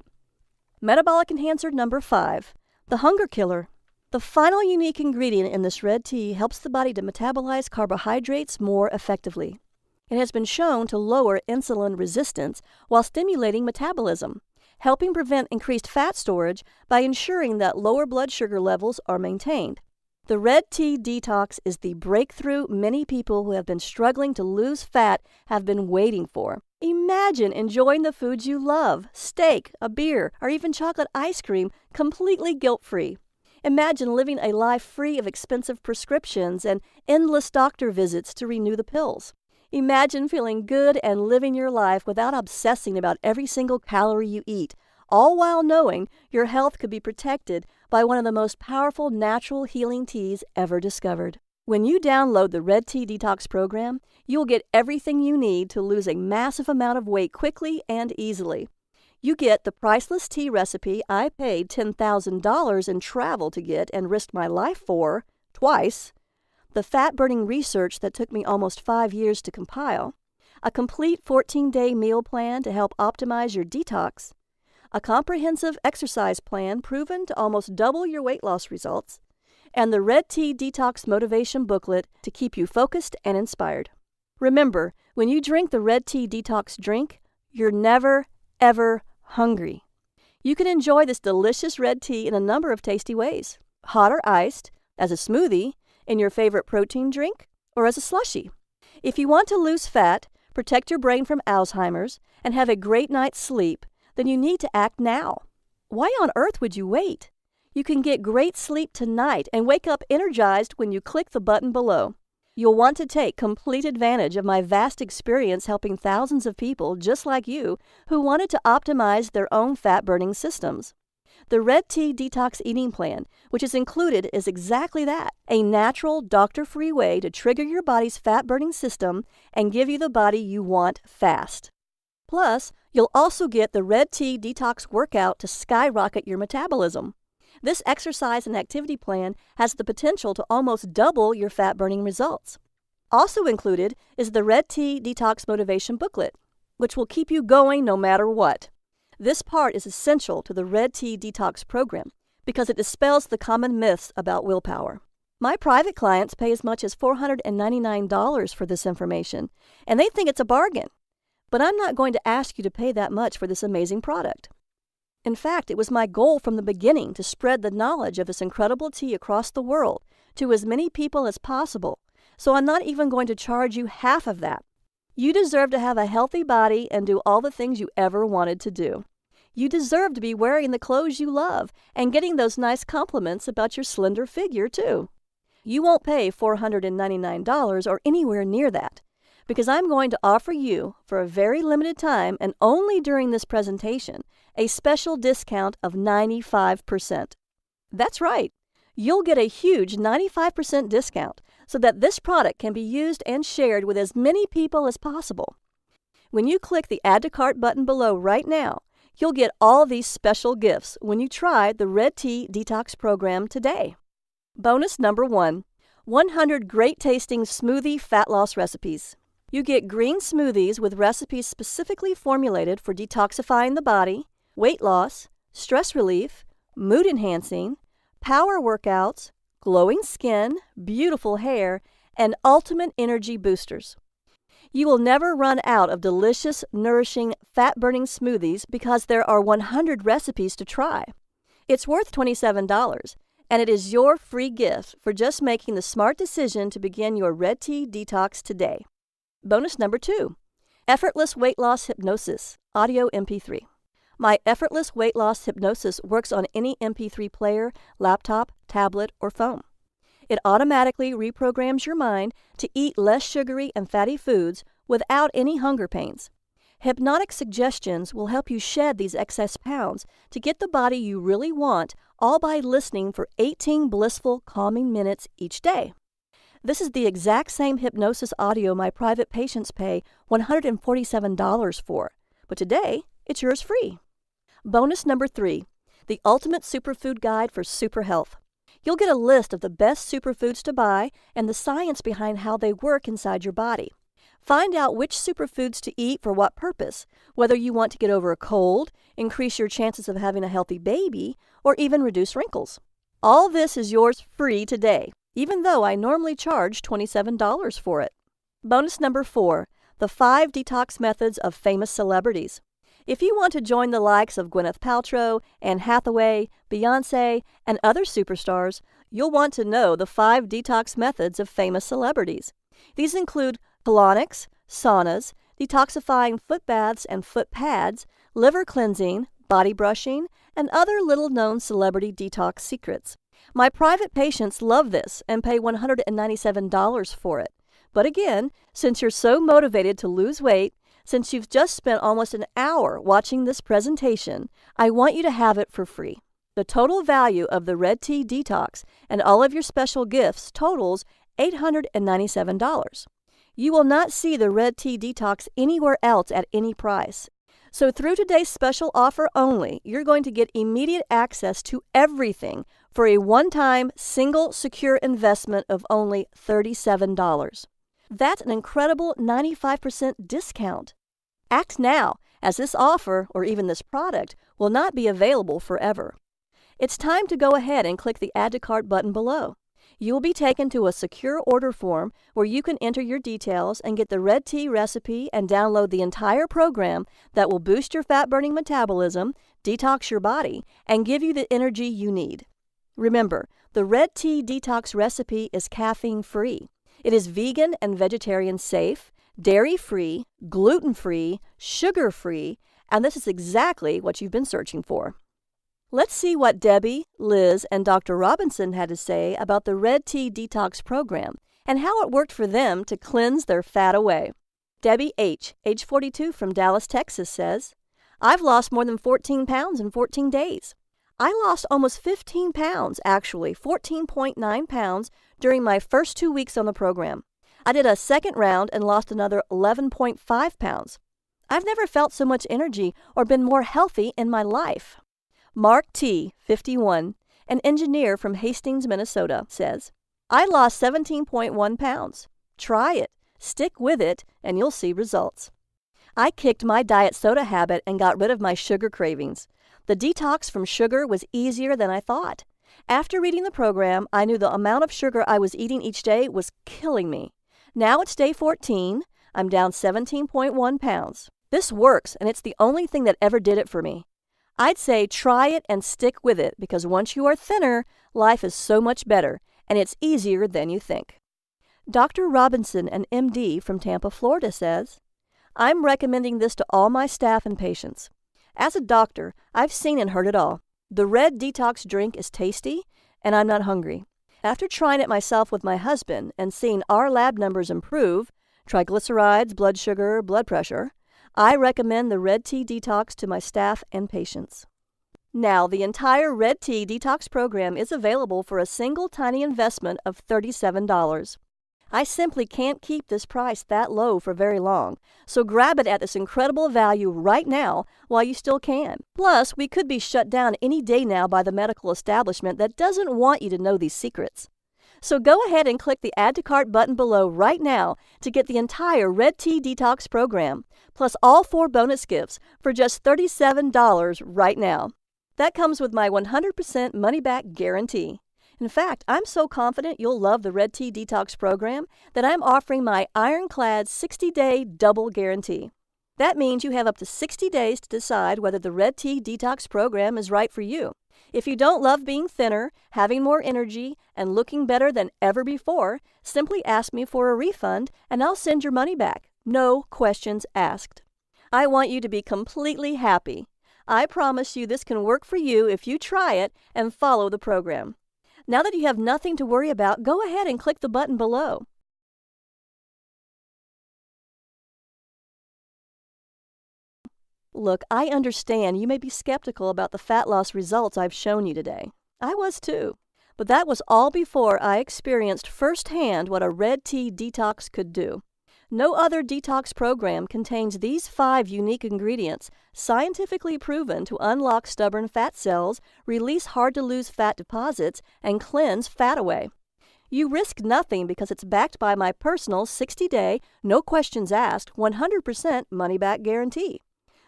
Speaker 1: Metabolic enhancer number 5, the hunger killer. The final unique ingredient in this red tea helps the body to metabolize carbohydrates more effectively. It has been shown to lower insulin resistance while stimulating metabolism, helping prevent increased fat storage by ensuring that lower blood sugar levels are maintained. The Red Tea Detox is the breakthrough many people who have been struggling to lose fat have been waiting for. Imagine enjoying the foods you love, steak, a beer, or even chocolate ice cream, completely guilt-free. Imagine living a life free of expensive prescriptions and endless doctor visits to renew the pills. Imagine feeling good and living your life without obsessing about every single calorie you eat, all while knowing your health could be protected by one of the most powerful natural healing teas ever discovered. When you download the Red Tea Detox program, you'll get everything you need to lose a massive amount of weight quickly and easily. You get the priceless tea recipe I paid $10,000 in travel to get and risked my life for, twice, the fat-burning research that took me almost 5 years to compile, a complete 14-day meal plan to help optimize your detox, a comprehensive exercise plan proven to almost double your weight loss results, and the Red Tea Detox Motivation Booklet to keep you focused and inspired. Remember, when you drink the Red Tea Detox drink, you're never, ever hungry. You can enjoy this delicious red tea in a number of tasty ways: hot or iced, as a smoothie, in your favorite protein drink, or as a slushie. If you want to lose fat, protect your brain from Alzheimer's, and have a great night's sleep, then you need to act now. Why on earth would you wait? You can get great sleep tonight and wake up energized when you click the button below. You'll want to take complete advantage of my vast experience helping thousands of people just like you who wanted to optimize their own fat-burning systems. The Red Tea Detox Eating Plan, which is included, is exactly that: a natural, doctor-free way to trigger your body's fat-burning system and give you the body you want fast. Plus, you'll also get the Red Tea Detox Workout to skyrocket your metabolism. This exercise and activity plan has the potential to almost double your fat-burning results. Also included is the Red Tea Detox Motivation Booklet, which will keep you going no matter what. This part is essential to the Red Tea Detox program because it dispels the common myths about willpower. My private clients pay as much as $499 for this information, and they think it's a bargain. But I'm not going to ask you to pay that much for this amazing product. In fact, it was my goal from the beginning to spread the knowledge of this incredible tea across the world to as many people as possible, so I'm not even going to charge you half of that. You deserve to have a healthy body and do all the things you ever wanted to do. You deserve to be wearing the clothes you love and getting those nice compliments about your slender figure, too. You won't pay $499 or anywhere near that, because I'm going to offer you, for a very limited time and only during this presentation, a special discount of 95%. That's right. You'll get a huge 95% discount so that this product can be used and shared with as many people as possible. When you click the Add to Cart button below right now, you'll get all these special gifts when you try the Red Tea Detox program today. Bonus number 1, 100 great-tasting smoothie fat loss recipes. You get green smoothies with recipes specifically formulated for detoxifying the body, weight loss, stress relief, mood enhancing, power workouts, glowing skin, beautiful hair, and ultimate energy boosters. You will never run out of delicious, nourishing, fat-burning smoothies because there are 100 recipes to try. It's worth $27, and it is your free gift for just making the smart decision to begin your Red Tea Detox today. Bonus number 2, Effortless Weight Loss Hypnosis, Audio MP3. My effortless weight loss hypnosis works on any MP3 player, laptop, tablet, or phone. It automatically reprograms your mind to eat less sugary and fatty foods without any hunger pains. Hypnotic suggestions will help you shed these excess pounds to get the body you really want, all by listening for 18 blissful, calming minutes each day. This is the exact same hypnosis audio my private patients pay $147 for, but today it's yours free. Bonus number 3, the Ultimate Superfood Guide for Super Health. You'll get a list of the best superfoods to buy and the science behind how they work inside your body. Find out which superfoods to eat for what purpose, whether you want to get over a cold, increase your chances of having a healthy baby, or even reduce wrinkles. All this is yours free today, even though I normally charge $27 for it. Bonus number 4, the 5 detox methods of famous celebrities. If you want to join the likes of Gwyneth Paltrow, Anne Hathaway, Beyoncé, and other superstars, you'll want to know the 5 detox methods of famous celebrities. These include colonics, saunas, detoxifying foot baths and foot pads, liver cleansing, body brushing, and other little-known celebrity detox secrets. My private patients love this and pay $197 for it. But again, since you're so motivated to lose weight, since you've just spent almost an hour watching this presentation, I want you to have it for free. The total value of the Red Tea Detox and all of your special gifts totals $897. You will not see the Red Tea Detox anywhere else at any price. So through today's special offer only, you're going to get immediate access to everything for a one-time, single, secure investment of only $37. That's an incredible 95% discount. Act now, as this offer, or even this product, will not be available forever. It's time to go ahead and click the Add to Cart button below. You will be taken to a secure order form where you can enter your details and get the Red Tea recipe and download the entire program that will boost your fat-burning metabolism, detox your body, and give you the energy you need. Remember, the Red Tea Detox recipe is caffeine-free. It is vegan and vegetarian safe, dairy-free, gluten-free, sugar-free, and this is exactly what you've been searching for. Let's see what Debbie, Liz, and Dr. Robinson had to say about the Red Tea Detox program and how it worked for them to cleanse their fat away. Debbie H., age 42 from Dallas, Texas, says, I've lost more than 14 pounds in 14 days. I lost almost 15 pounds, actually 14.9 pounds, during my first 2 weeks on the program. I did a second round and lost another 11.5 pounds. I've never felt so much energy or been more healthy in my life. Mark T., 51, an engineer from Hastings, Minnesota, says, I lost 17.1 pounds. Try it, stick with it, and you'll see results. I kicked my diet soda habit and got rid of my sugar cravings. The detox from sugar was easier than I thought. After reading the program, I knew the amount of sugar I was eating each day was killing me. Now it's day 14. I'm down 17.1 pounds. This works, and it's the only thing that ever did it for me. I'd say try it and stick with it because once you are thinner, life is so much better and it's easier than you think. Dr. Robinson, an MD from Tampa, Florida, says, I'm recommending this to all my staff and patients. As a doctor, I've seen and heard it all. The Red Detox drink is tasty, and I'm not hungry. After trying it myself with my husband and seeing our lab numbers improve, triglycerides, blood sugar, blood pressure, I recommend the Red Tea Detox to my staff and patients. Now, the entire Red Tea Detox program is available for a single tiny investment of $37. I simply can't keep this price that low for very long, so grab it at this incredible value right now while you still can. Plus, we could be shut down any day now by the medical establishment that doesn't want you to know these secrets. So go ahead and click the Add to Cart button below right now to get the entire Red Tea Detox program, plus all 4 bonus gifts for just $37 right now. That comes with my 100% money-back guarantee. In fact, I'm so confident you'll love the Red Tea Detox program that I'm offering my ironclad 60-day double guarantee. That means you have up to 60 days to decide whether the Red Tea Detox program is right for you. If you don't love being thinner, having more energy, and looking better than ever before, simply ask me for a refund and I'll send your money back. No questions asked. I want you to be completely happy. I promise you this can work for you if you try it and follow the program. Now that you have nothing to worry about, go ahead and click the button below. Look, I understand you may be skeptical about the fat loss results I've shown you today. I was too. But that was all before I experienced firsthand what a Red Tea Detox could do. No other detox program contains these 5 unique ingredients scientifically proven to unlock stubborn fat cells, release hard-to-lose fat deposits, and cleanse fat away. You risk nothing because it's backed by my personal 60-day, no questions asked, 100% money-back guarantee.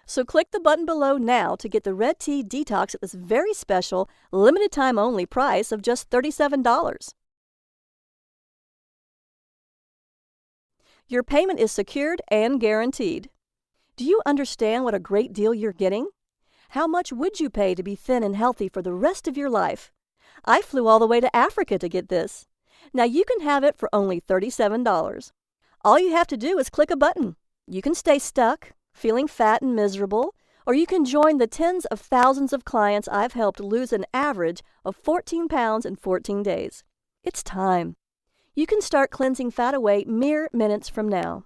Speaker 1: So click the button below now to get the Red Tea Detox at this very special, limited-time-only price of just $37. Your payment is secured and guaranteed. Do you understand what a great deal you're getting? How much would you pay to be thin and healthy for the rest of your life? I flew all the way to Africa to get this. Now you can have it for only $37. All you have to do is click a button. You can stay stuck, feeling fat and miserable, or you can join the tens of thousands of clients I've helped lose an average of 14 pounds in 14 days. It's time. You can start cleansing fat away mere minutes from now.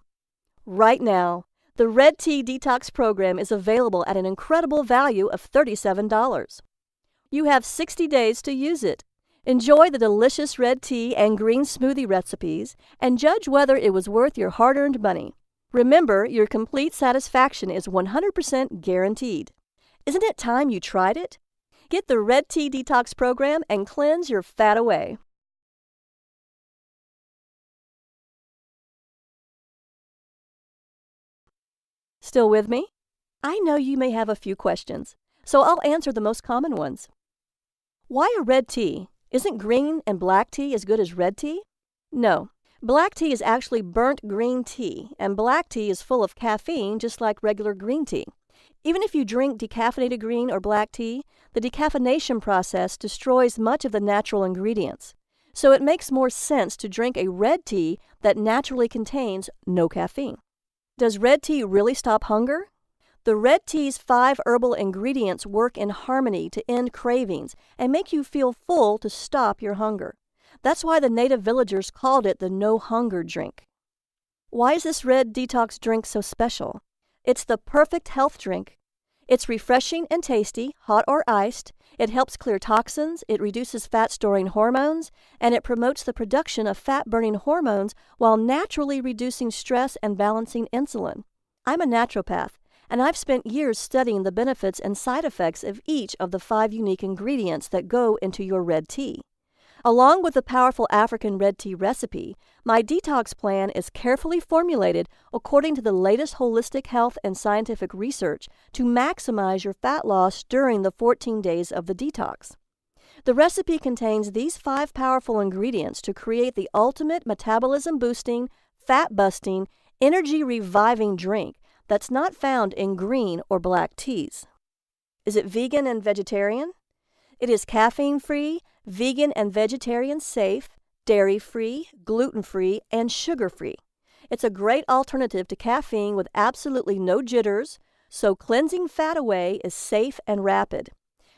Speaker 1: Right now, the Red Tea Detox program is available at an incredible value of $37. You have 60 days to use it. Enjoy the delicious red tea and green smoothie recipes and judge whether it was worth your hard-earned money. Remember, your complete satisfaction is 100% guaranteed. Isn't it time you tried it? Get the Red Tea Detox program and cleanse your fat away. Still with me? I know you may have a few questions, so I'll answer the most common ones. Why a red tea? Isn't green and black tea as good as red tea? No. Black tea is actually burnt green tea, and black tea is full of caffeine just like regular green tea. Even if you drink decaffeinated green or black tea, the decaffeination process destroys much of the natural ingredients. So it makes more sense to drink a red tea that naturally contains no caffeine. Does red tea really stop hunger? The red tea's 5 herbal ingredients work in harmony to end cravings and make you feel full to stop your hunger. That's why the native villagers called it the no-hunger drink. Why is this red detox drink so special? It's the perfect health drink. It's refreshing and tasty, hot or iced. It helps clear toxins, it reduces fat-storing hormones, and it promotes the production of fat-burning hormones while naturally reducing stress and balancing insulin. I'm a naturopath, and I've spent years studying the benefits and side effects of each of the 5 unique ingredients that go into your red tea. Along with the powerful African red tea recipe, my detox plan is carefully formulated according to the latest holistic health and scientific research to maximize your fat loss during the 14 days of the detox. The recipe contains these 5 powerful ingredients to create the ultimate metabolism-boosting, fat-busting, energy-reviving drink that's not found in green or black teas. Is it vegan and vegetarian? It is caffeine-free, vegan and vegetarian safe, dairy-free, gluten-free, and sugar-free. It's a great alternative to caffeine with absolutely no jitters, so cleansing fat away is safe and rapid.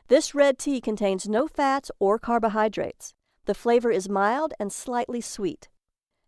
Speaker 1: This red tea contains no fats or carbohydrates. The flavor is mild and slightly sweet.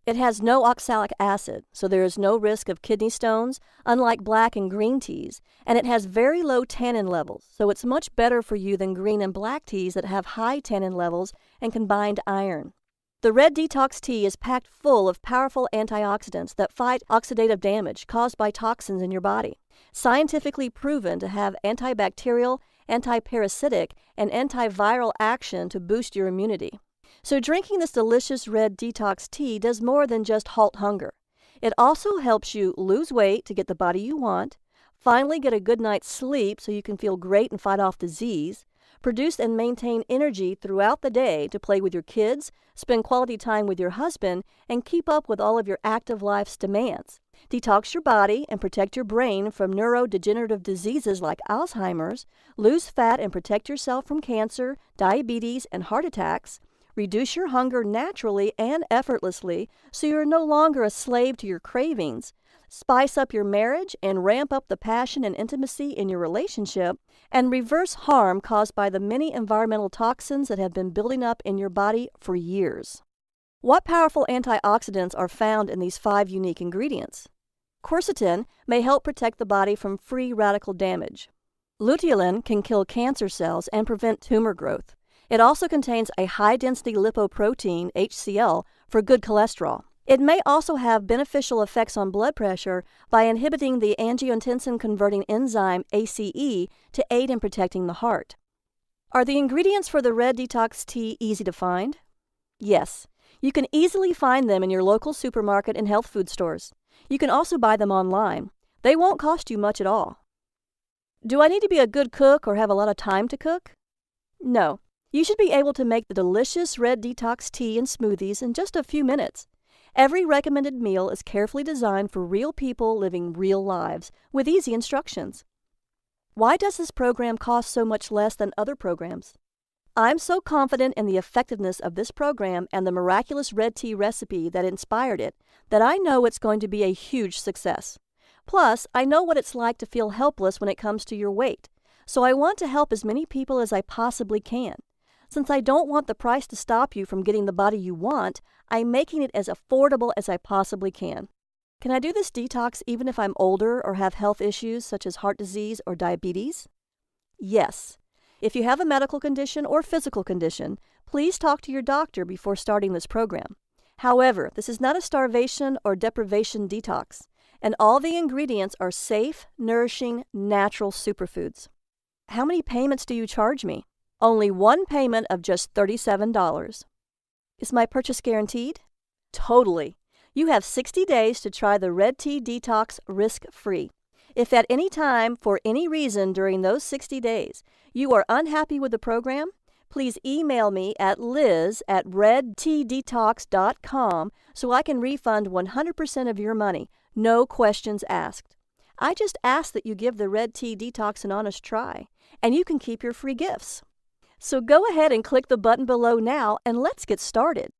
Speaker 1: It has no oxalic acid, so there is no risk of kidney stones, unlike black and green teas, and it has very low tannin levels, so it's much better for you than green and black teas that have high tannin levels and combined iron. The Red Detox tea is packed full of powerful antioxidants that fight oxidative damage caused by toxins in your body, scientifically proven to have antibacterial, antiparasitic, and antiviral action to boost your immunity. So drinking this delicious red detox tea does more than just halt hunger. It also helps you lose weight to get the body you want, finally get a good night's sleep so you can feel great and fight off disease, produce and maintain energy throughout the day to play with your kids, spend quality time with your husband, and keep up with all of your active life's demands. Detox your body and protect your brain from neurodegenerative diseases like Alzheimer's, lose fat and protect yourself from cancer, diabetes, and heart attacks, reduce your hunger naturally and effortlessly so you're no longer a slave to your cravings, spice up your marriage and ramp up the passion and intimacy in your relationship, and reverse harm caused by the many environmental toxins that have been building up in your body for years. What powerful antioxidants are found in these 5 unique ingredients? Quercetin may help protect the body from free radical damage. Luteolin can kill cancer cells and prevent tumor growth. It also contains a high-density lipoprotein, HCl, for good cholesterol. It may also have beneficial effects on blood pressure by inhibiting the angiotensin-converting enzyme ACE to aid in protecting the heart. Are the ingredients for the Red Detox tea easy to find? Yes. You can easily find them in your local supermarket and health food stores. You can also buy them online. They won't cost you much at all. Do I need to be a good cook or have a lot of time to cook? No. You should be able to make the delicious Red Detox tea and smoothies in just a few minutes. Every recommended meal is carefully designed for real people living real lives with easy instructions. Why does this program cost so much less than other programs? I'm so confident in the effectiveness of this program and the miraculous red tea recipe that inspired it that I know it's going to be a huge success. Plus, I know what it's like to feel helpless when it comes to your weight, so I want to help as many people as I possibly can. Since I don't want the price to stop you from getting the body you want, I'm making it as affordable as I possibly can. Can I do this detox even if I'm older or have health issues such as heart disease or diabetes? Yes. If you have a medical condition or physical condition, please talk to your doctor before starting this program. However, this is not a starvation or deprivation detox, and all the ingredients are safe, nourishing, natural superfoods. How many payments do you charge me? Only one payment of just $37. Is my purchase guaranteed? Totally. You have 60 days to try the Red Tea Detox risk-free. If at any time, for any reason during those 60 days, you are unhappy with the program, please email me at liz@redteadetox.com so I can refund 100% of your money, no questions asked. I just ask that you give the Red Tea Detox an honest try, and you can keep your free gifts. So go ahead and click the button below now and let's get started.